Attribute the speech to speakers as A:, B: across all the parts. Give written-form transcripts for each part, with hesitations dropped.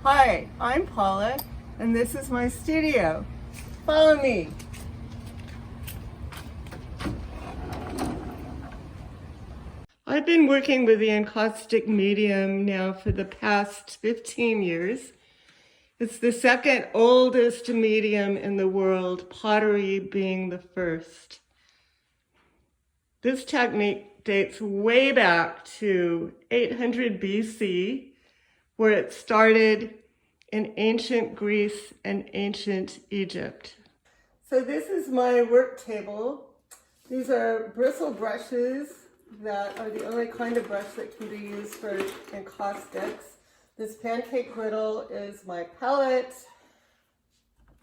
A: Hi, I'm Paula, and this is my studio. Follow me. I've been working with the encaustic medium now for the past 15 years. It's the second oldest medium in the world, pottery being the first. This technique dates way back to 800 BC, where it started in ancient Greece and ancient Egypt. So this is my work table. These are bristle brushes that are the only kind of brush that can be used for encaustics. This pancake griddle is my palette.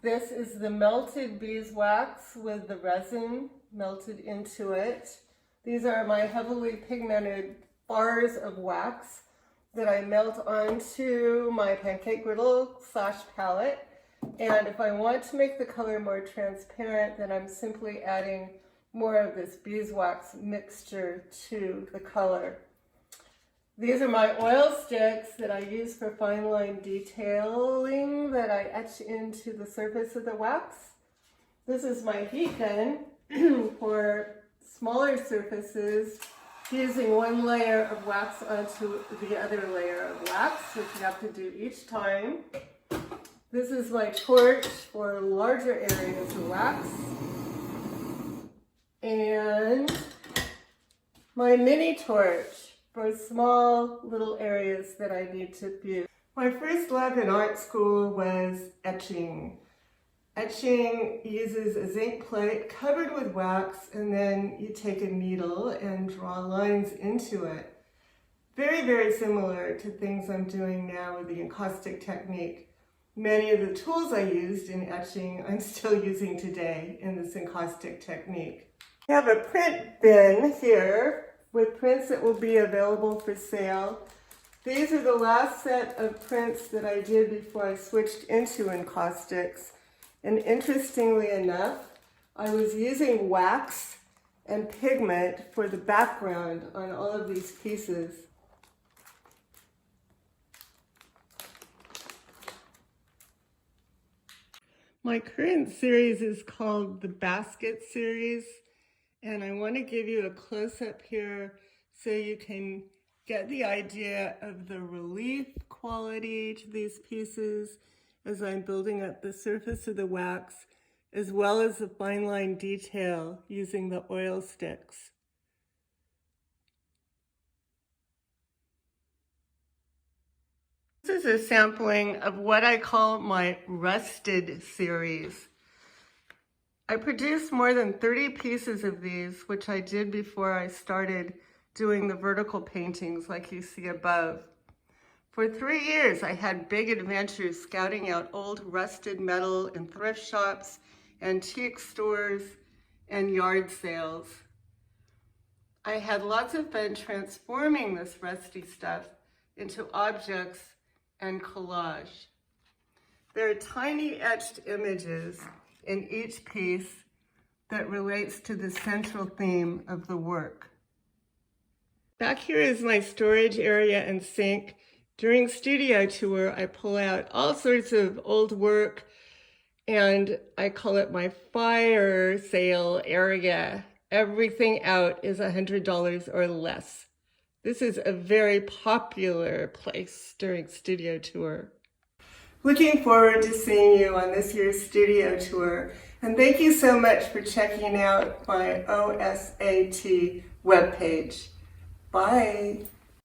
A: This is the melted beeswax with the resin melted into it. These are my heavily pigmented bars of wax that I melt onto my pancake griddle / palette. And if I want to make the color more transparent, then I'm simply adding more of this beeswax mixture to the color. These are my oil sticks that I use for fine line detailing that I etch into the surface of the wax. This is my heat gun for smaller surfaces, using one layer of wax onto the other layer of wax, which you have to do each time. This is my torch for larger areas of wax. And my mini torch for small little areas that I need to view. My first love in art school was etching. Etching uses a zinc plate covered with wax, and then you take a needle and draw lines into it. Very, very similar to things I'm doing now with the encaustic technique. Many of the tools I used in etching I'm still using today in this encaustic technique. I have a print bin here with prints that will be available for sale. These are the last set of prints that I did before I switched into encaustics. And interestingly enough, I was using wax and pigment for the background on all of these pieces. My current series is called the Basket series, and I want to give you a close-up here so you can get the idea of the relief quality to these pieces as I'm building up the surface of the wax, as well as the fine line detail using the oil sticks. This is a sampling of what I call my rusted series. I produced more than 30 pieces of these, which I did before I started doing the vertical paintings like you see above. For 3 years, I had big adventures scouting out old rusted metal in thrift shops, antique stores, and yard sales. I had lots of fun transforming this rusty stuff into objects and collage. There are tiny etched images in each piece that relates to the central theme of the work. Back here is my storage area and sink. During studio tour, I pull out all sorts of old work, and I call it my fire sale area. Everything out is $100 or less. This is a very popular place during studio tour. Looking forward to seeing you on this year's studio tour, and thank you so much for checking out my OSAT webpage. Bye.